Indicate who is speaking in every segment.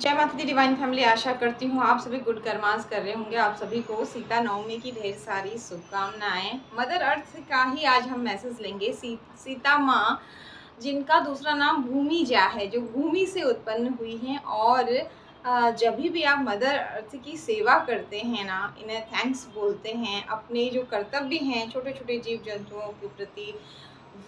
Speaker 1: जय माता दी divine family. आशा करती हूँ आप सभी गुड कर्मास कर रहे होंगे। आप सभी को सीता नवमी की ढेर सारी शुभकामनाएं। मदर अर्थ का ही आज हम मैसेज लेंगे। सीता माँ जिनका दूसरा नाम भूमिजा है, जो भूमि से उत्पन्न हुई हैं, और जब भी आप मदर अर्थ की सेवा करते हैं ना, इन्हें थैंक्स बोलते हैं, अपने जो कर्तव्य हैं छोटे छोटे जीव जंतुओं के प्रति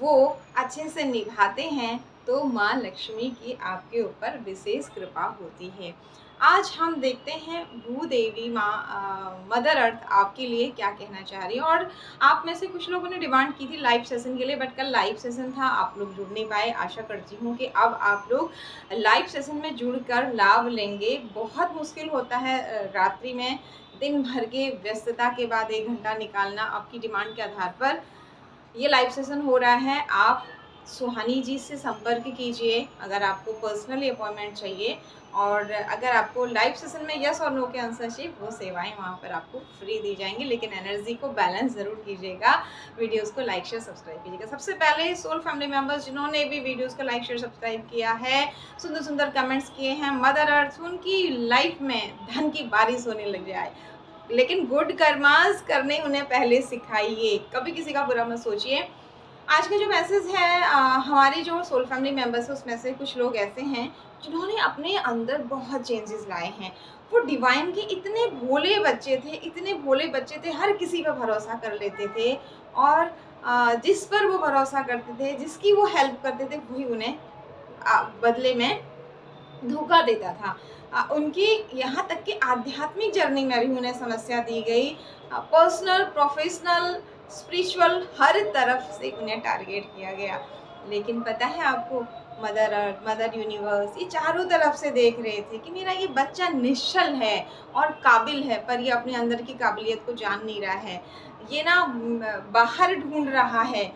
Speaker 1: वो अच्छे से निभाते हैं, तो माँ लक्ष्मी की आपके ऊपर विशेष कृपा होती है। आज हम देखते हैं भूदेवी माँ मदर अर्थ आपके लिए क्या कहना चाह रही है। और आप में से कुछ लोगों ने डिमांड की थी लाइव सेशन के लिए, बट कल लाइव सेशन था, आप लोग जुड़ नहीं पाए। आशा करती हूँ कि अब आप लोग लाइव सेशन में जुड़कर लाभ लेंगे। बहुत मुश्किल होता है रात्रि में दिन भर के व्यस्तता के बाद 1 घंटा निकालना। आपकी डिमांड के आधार पर ये लाइव सेशन हो रहा है। आप सुहानी जी से संपर्क कीजिए अगर आपको पर्सनली अपॉइंटमेंट चाहिए, और अगर आपको लाइव सेशन में यस और नो के आंसर चाहिए, वो सेवाएं वहाँ पर आपको फ्री दी जाएंगी। लेकिन एनर्जी को बैलेंस ज़रूर कीजिएगा। वीडियोस को लाइक शेयर सब्सक्राइब कीजिएगा। सबसे पहले सोल फैमिली मेंबर्स जिन्होंने भी वीडियोस को लाइक शेयर सब्सक्राइब किया है, सुंदर सुंदर कमेंट्स किए हैं, मदर अर्थ उनकी लाइफ में धन की बारिश होने लग जाए। लेकिन गुड कर्मास करने उन्हें पहले सिखाइए, कभी किसी का बुरा मत सोचिए। आज का जो मैसेज है, हमारी जो सोल फैमिली मेंबर्स है उसमें से कुछ लोग ऐसे हैं जिन्होंने अपने अंदर बहुत चेंजेस लाए हैं। वो डिवाइन के इतने भोले बच्चे थे, इतने भोले बच्चे थे, हर किसी पर भरोसा कर लेते थे, और जिस पर वो भरोसा करते थे, जिसकी वो हेल्प करते थे, वही उन्हें बदले में धोखा देता था। उनकी यहाँ तक कि आध्यात्मिक जर्नी में भी उन्हें समस्या दी गई। पर्सनल, प्रोफेशनल, स्पिरिचुअल, हर तरफ से उन्हें टारगेट किया गया। लेकिन पता है आपको, मदर अर्थ, मदर यूनिवर्स, ये चारों तरफ से देख रहे थे कि मेरा ये बच्चा निश्चल है और काबिल है, पर ये अपने अंदर की काबिलियत को जान नहीं रहा है। ये ना बाहर ढूंढ रहा है,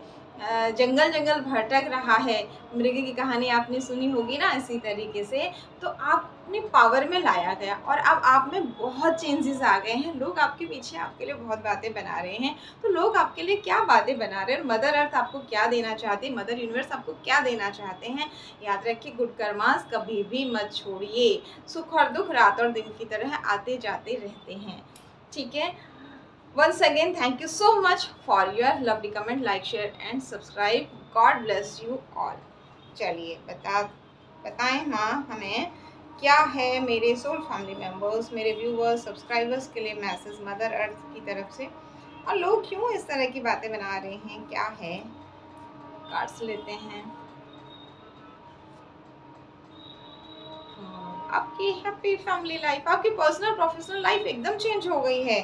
Speaker 1: जंगल जंगल भटक रहा है। मृग की कहानी आपने सुनी होगी ना, इसी तरीके से। तो आप अपने पावर में लाया गया और अब आप में बहुत चेंजेस आ गए हैं। लोग आपके पीछे आपके लिए बहुत बातें बना रहे हैं। तो लोग आपके लिए क्या बातें बना रहे हैं, मदर अर्थ आपको क्या देना चाहते हैं, मदर यूनिवर्स आपको क्या देना चाहते हैं, याद रखिए गुड कर्मास कभी भी मत छोड़िए। सुख और दुख रात और दिन की तरह आते जाते रहते हैं, ठीक है। Once again, thank you so much for your lovely comment, like, share and subscribe. God bless you all. चलिए बताएं माँ हमें क्या है मेरे सोल फैमिली मेम्बर्स, मेरे व्यूवर्स, सब्सक्राइबर्स के लिए मैसेज मदर अर्थ की तरफ से। और लोग क्यों इस तरह की बातें बना रहे हैं, क्या है। कार्ड्स लेते हैं। आपकी हैप्पी फैमिली लाइफ, आपकी पर्सनल प्रोफेशनल लाइफ एकदम चेंज हो गई है।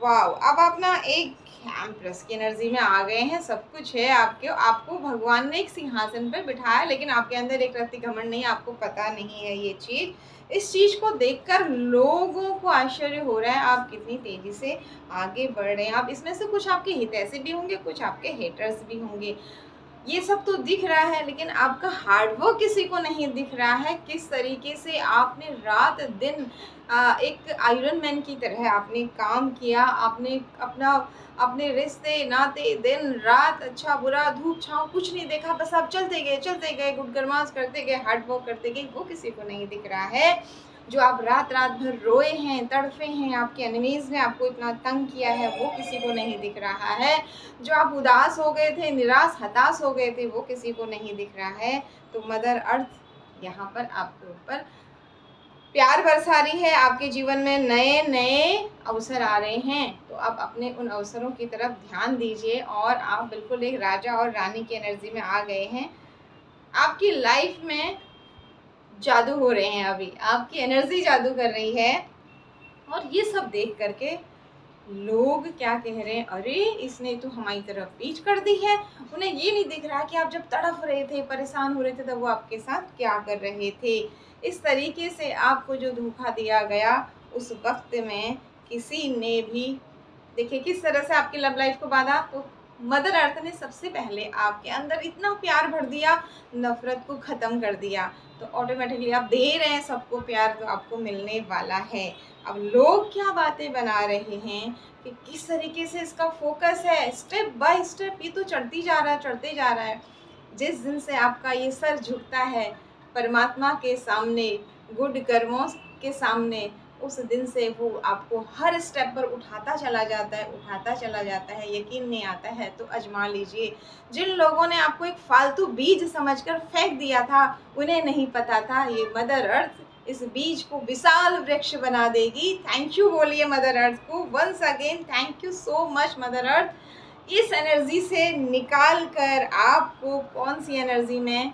Speaker 1: वाओ, अब आप ना एक एम्प्रेस की एनर्जी में आ गए हैं। सब कुछ है आपको भगवान ने एक सिंहासन पर बिठाया, लेकिन आपके अंदर एक रत्ती घमंड नहीं, आपको पता नहीं है ये चीज़। इस चीज़ को देखकर लोगों को आश्चर्य हो रहा है आप कितनी तेज़ी से आगे बढ़ रहे हैं। आप इसमें से कुछ आपके हितैषी भी होंगे, कुछ आपके हेटर्स भी होंगे। ये सब तो दिख रहा है, लेकिन आपका हार्डवर्क किसी को नहीं दिख रहा है। किस तरीके से आपने रात दिन एक आयरन मैन की तरह आपने काम किया। आपने अपने रिश्ते नाते दिन रात, अच्छा बुरा धूप छाँव कुछ नहीं देखा, बस आप चलते गए गुड कर्मास करते गए, हार्डवर्क करते गए। वो किसी को नहीं दिख रहा है। जो आप रात भर रोए हैं, तड़फे हैं, आपके एनिमीज़ ने आपको इतना तंग किया है, वो किसी को नहीं दिख रहा है। जो आप उदास हो गए थे, निराश हताश हो गए थे, वो किसी को नहीं दिख रहा है। तो मदर अर्थ यहाँ पर आपके ऊपर प्यार बरसा रही है। आपके जीवन में नए नए अवसर आ रहे हैं, तो आप अपने उन अवसरों की तरफ ध्यान दीजिए। और आप बिल्कुल एक राजा और रानी की एनर्जी में आ गए हैं। आपकी लाइफ में जादू हो रहे हैं, अभी आपकी एनर्जी जादू कर रही है। और ये सब देख करके लोग क्या कह रहे हैं, अरे इसने तो हमारी तरफ पीछ कर दी है। उन्हें ये नहीं दिख रहा कि आप जब तड़फ रहे थे, परेशान हो रहे थे, तब वो आपके साथ क्या कर रहे थे। इस तरीके से आपको जो धोखा दिया गया उस वक्त में किसी ने भी, देखिए किस तरह से आपकी लव लाइफ को बांधा। तो मदर अर्थ ने सबसे पहले आपके अंदर इतना प्यार भर दिया, नफरत को ख़त्म कर दिया। तो ऑटोमेटिकली आप दे रहे हैं सबको प्यार, तो आपको मिलने वाला है। अब लोग क्या बातें बना रहे हैं कि किस तरीके से इसका फोकस है, स्टेप बाय स्टेप ये तो चढ़ते जा रहा है। जिस दिन से आपका ये सर झुकता है परमात्मा के सामने, गुड कर्मों के सामने उस दिन से वो आपको हर स्टेप पर उठाता चला जाता है, उठाता चला जाता है। यकीन नहीं आता है तो आजमा लीजिए। जिन लोगों ने आपको एक फालतू बीज समझकर फेंक दिया था, उन्हें नहीं पता था ये मदर अर्थ इस बीज को विशाल वृक्ष बना देगी। थैंक यू बोलिए मदर अर्थ को। Once again thank you so much mother earth. इस एनर्जी से निकाल कर आपको कौन सी एनर्जी में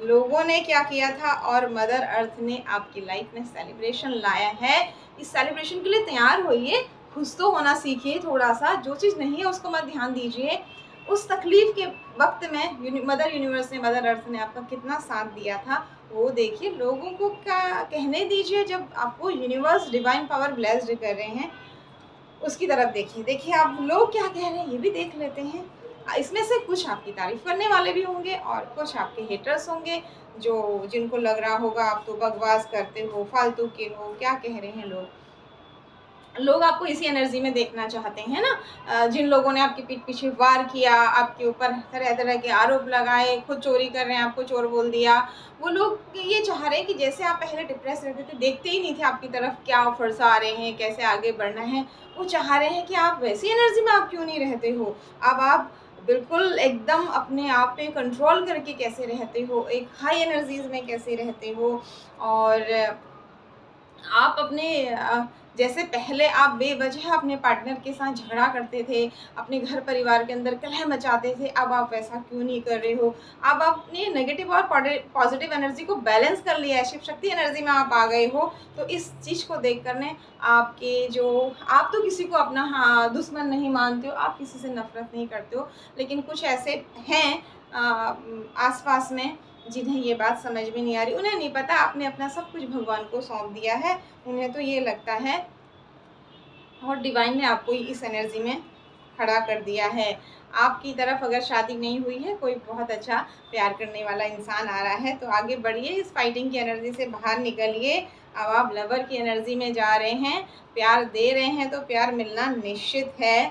Speaker 1: लोगों ने क्या किया था और मदर अर्थ ने आपकी लाइफ में सेलिब्रेशन लाया है। इस सेलिब्रेशन के लिए तैयार होइए, खुश तो होना सीखिए थोड़ा सा। जो चीज़ नहीं है उसको मत ध्यान दीजिए। उस तकलीफ के वक्त में मदर यूनिवर्स ने, मदर अर्थ ने आपका कितना साथ दिया था वो देखिए। लोगों को क्या कहने दीजिए। जब आपको यूनिवर्स डिवाइन पावर ब्लेस्ड कर रहे हैं उसकी तरफ देखिए। देखिए आप लोग क्या कह रहे हैं ये भी देख लेते हैं। इसमें से कुछ आपकी तारीफ करने वाले भी होंगे और कुछ आपके हेटर्स होंगे, जो जिनको लग रहा होगा आप तो बकवास करते हो, फालतू के हो, क्या कह रहे हैं लोग। लोग आपको इसी एनर्जी में देखना चाहते हैं ना। जिन लोगों ने आपके पीठ पीछे वार किया, आपके ऊपर तरह तरह के आरोप लगाए, खुद चोरी कर रहे हैं आपको चोर बोल दिया, वो लोग ये चाह रहे हैं कि जैसे आप पहले डिप्रेस रहते थे, देखते ही नहीं थे आपकी तरफ क्या ऑफर्स आ रहे हैं, कैसे आगे बढ़ना है, वो चाह रहे हैं कि आप वैसी एनर्जी में आप क्यों नहीं रहते हो। अब आप बिल्कुल एकदम अपने आप पे कंट्रोल करके कैसे रहते हो, एक हाई एनर्जीज में कैसे रहते हो। और आप अपने जैसे पहले आप बेवजह अपने पार्टनर के साथ झगड़ा करते थे, अपने घर परिवार के अंदर कलह मचाते थे, अब आप वैसा क्यों नहीं कर रहे हो। अब आप अपनी नेगेटिव और पॉजिटिव एनर्जी को बैलेंस कर लिया है, शिव शक्ति एनर्जी में आप आ गए हो। तो इस चीज़ को देख कर ने आपके जो, आप तो किसी को अपना हाँ दुश्मन नहीं मानते हो, आप किसी से नफरत नहीं करते हो, लेकिन कुछ ऐसे हैं आसपास में जिन्हें ये बात समझ में नहीं आ रही। उन्हें नहीं पता आपने अपना सब कुछ भगवान को सौंप दिया है। उन्हें तो ये लगता है और डिवाइन ने आपको इस एनर्जी में खड़ा कर दिया है। आपकी तरफ अगर शादी नहीं हुई है, कोई बहुत अच्छा प्यार करने वाला इंसान आ रहा है, तो आगे बढ़िए, इस फाइटिंग की एनर्जी से बाहर निकलिए। अब आप लवर की एनर्जी में जा रहे हैं, प्यार दे रहे हैं तो प्यार मिलना निश्चित है।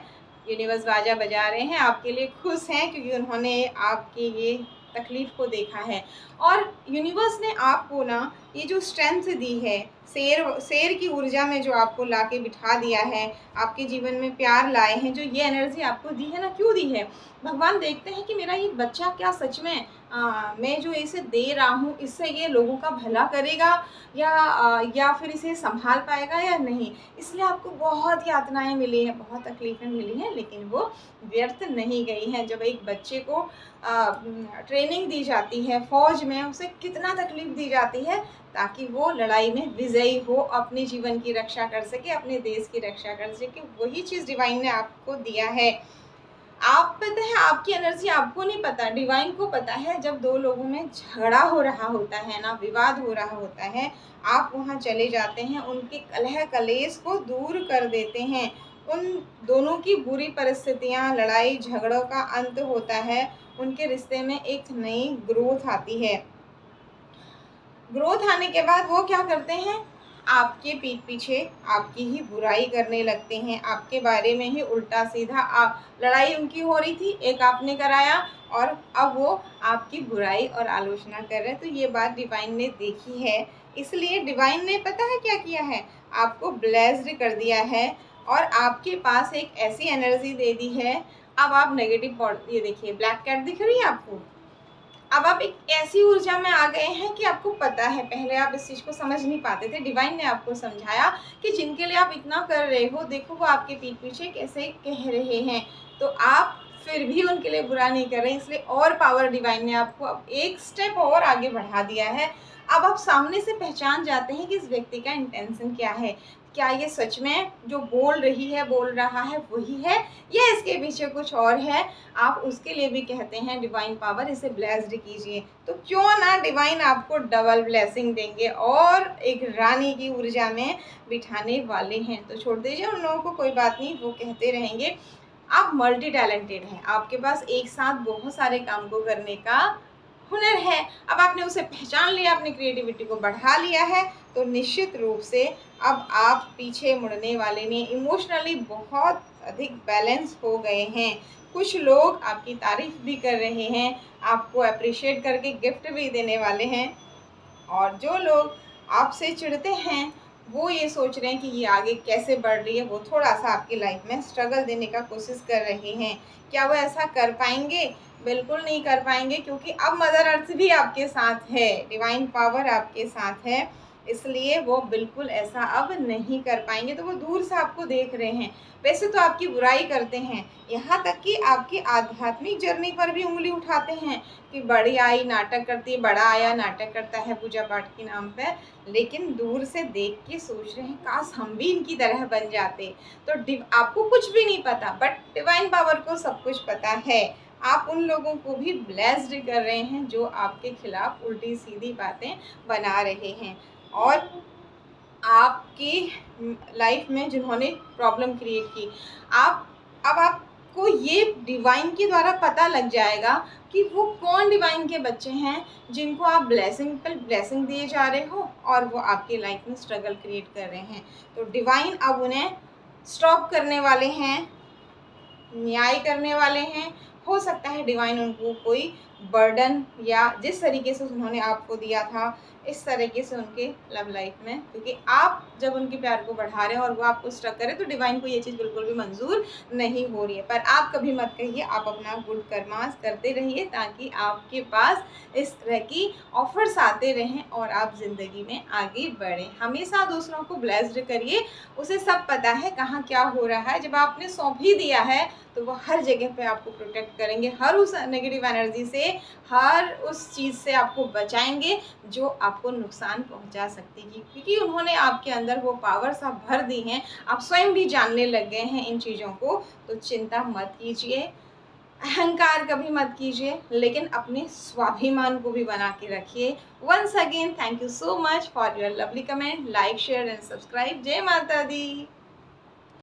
Speaker 1: यूनिवर्स बाजा बजा रहे हैं, आपके लिए खुश हैं क्योंकि उन्होंने आपकी ये तकलीफ़ को देखा है। और यूनिवर्स ने आपको ना ये जो स्ट्रेंथ दी है, शेर की ऊर्जा में जो आपको लाके बिठा दिया है, आपके जीवन में प्यार लाए हैं, जो ये एनर्जी आपको दी है ना, क्यों दी है। भगवान देखते हैं कि मेरा ये बच्चा क्या सच में मैं जो इसे दे रहा हूँ इससे ये लोगों का भला करेगा या फिर इसे संभाल पाएगा या नहीं। इसलिए आपको बहुत यातनाएं मिली हैं, बहुत तकलीफ़ें मिली हैं, लेकिन वो व्यर्थ नहीं गई हैं। जब एक बच्चे को ट्रेनिंग दी जाती है फ़ौज में, उसे कितना तकलीफ़ दी जाती है ताकि वो लड़ाई में विजयी हो, अपने जीवन की रक्षा कर सके, अपने देश की रक्षा कर सके। वही चीज़ डिवाइन ने आपको दिया है। आप पता है आपकी एनर्जी आपको नहीं पता, डिवाइन को पता है। जब दो लोगों में झगड़ा हो रहा होता है ना, विवाद हो रहा होता है, आप वहाँ चले जाते हैं, उनके कलह कलेश को दूर कर देते हैं। उन दोनों की बुरी परिस्थितियाँ, लड़ाई झगड़ों का अंत होता है, उनके रिश्ते में एक नई ग्रोथ आती है। ग्रोथ आने के बाद वो क्या करते हैं, आपके पीठ पीछे आपकी ही बुराई करने लगते हैं, आपके बारे में ही उल्टा सीधा। लड़ाई उनकी हो रही थी, एक आपने कराया और अब वो आपकी बुराई और आलोचना कर रहे हैं। तो ये बात डिवाइन ने देखी है, इसलिए डिवाइन ने पता है क्या किया है, आपको ब्लेस्ड कर दिया है और आपके पास एक ऐसी एनर्जी दे दी है। अब आप नेगेटिव, ये देखिए ब्लैक कैट दिख रही है आपको। अब आप एक ऐसी ऊर्जा में आ गए हैं कि आपको पता है, पहले आप इस चीज़ को समझ नहीं पाते थे, डिवाइन ने आपको समझाया कि जिनके लिए आप इतना कर रहे हो, देखो वो आपके पीठ पीछे कैसे कह रहे हैं, तो आप फिर भी उनके लिए बुरा नहीं कर रहे। इसलिए और पावर डिवाइन ने आपको अब एक स्टेप और आगे बढ़ा दिया है। अब आप सामने से पहचान जाते हैं कि इस व्यक्ति का इंटेंशन क्या है, क्या ये सच में जो बोल रही है, बोल रहा है वही है, या इसके पीछे कुछ और है। आप उसके लिए भी कहते हैं डिवाइन पावर, इसे ब्लेस्ड कीजिए, तो क्यों ना डिवाइन आपको डबल ब्लेसिंग देंगे और एक रानी की ऊर्जा में बिठाने वाले हैं। तो छोड़ दीजिए उन लोगों को, कोई बात नहीं, वो कहते रहेंगे। आप मल्टी टैलेंटेड हैं, आपके पास एक साथ बहुत सारे काम को करने का हुनर है। अब आपने उसे पहचान लिया, अपनी क्रिएटिविटी को बढ़ा लिया है, तो निश्चित रूप से अब आप पीछे मुड़ने वाले नहीं, इमोशनली बहुत अधिक बैलेंस हो गए हैं। कुछ लोग आपकी तारीफ भी कर रहे हैं, आपको अप्रिशिएट करके गिफ्ट भी देने वाले हैं। और जो लोग आपसे चिढ़ते हैं वो ये सोच रहे हैं कि ये आगे कैसे बढ़ रही है, वो थोड़ा सा आपकी लाइफ में स्ट्रगल देने का कोशिश कर रहे हैं। क्या वो ऐसा कर पाएंगे? बिल्कुल नहीं कर पाएंगे, क्योंकि अब मदर अर्थ भी आपके साथ है, डिवाइन पावर आपके साथ है, इसलिए वो बिल्कुल ऐसा अब नहीं कर पाएंगे। तो वो दूर से आपको देख रहे हैं, वैसे तो आपकी बुराई करते हैं, यहाँ तक कि आपकी आध्यात्मिक जर्नी पर भी उंगली उठाते हैं कि बड़ी आई नाटक करती है, बड़ा आया नाटक करता है पूजा पाठ के नाम पे, लेकिन दूर से देख के सोच रहे हैं काश हम भी इनकी तरह बन जाते। तो आपको कुछ भी नहीं पता, बट डिवाइन पावर को सब कुछ पता है। आप उन लोगों को भी ब्लेस्ड कर रहे हैं जो आपके खिलाफ उल्टी सीधी बातें बना रहे हैं, और आपकी लाइफ में जिन्होंने प्रॉब्लम क्रिएट की, आप अब आपको ये डिवाइन के द्वारा पता लग जाएगा कि वो कौन डिवाइन के बच्चे हैं जिनको आप ब्लेसिंग पर ब्लेसिंग दिए जा रहे हो और वो आपकी लाइफ में स्ट्रगल क्रिएट कर रहे हैं। तो डिवाइन अब उन्हें स्टॉप करने वाले हैं, न्याय करने वाले हैं। हो सकता है डिवाइन उनको कोई बर्डन या जिस तरीके से उन्होंने आपको दिया था इस तरीके से उनके लव लाइफ में, क्योंकि आप जब उनके प्यार को बढ़ा रहे हैं और वो आपको स्ट्रक करे, तो डिवाइन को ये चीज़ बिल्कुल भी मंजूर नहीं हो रही है। पर आप कभी मत कहिए, आप अपना गुड कर्मास करते रहिए ताकि आपके पास इस तरह की ऑफर्स आते रहें और आप ज़िंदगी में आगे बढ़ें। हमेशा दूसरों को ब्लेस्ड करिए, उसे सब पता है कहाँ क्या हो रहा है। जब आपने सौंप ही दिया है तो वो हर जगह पे आपको प्रोटेक्ट करेंगे, हर उस नेगेटिव एनर्जी से, हर उस चीज़ से आपको बचाएंगे जो आपको नुकसान पहुंचा सकती है, क्योंकि उन्होंने आपके अंदर वो पावर्स आप भर दी हैं, आप स्वयं भी जानने लग गए हैं इन चीज़ों को। तो चिंता मत कीजिए, अहंकार कभी मत कीजिए, लेकिन अपने स्वाभिमान को भी बना के रखिए। Once again thank you so much for your lovely comment, like share and subscribe. जय माता दी।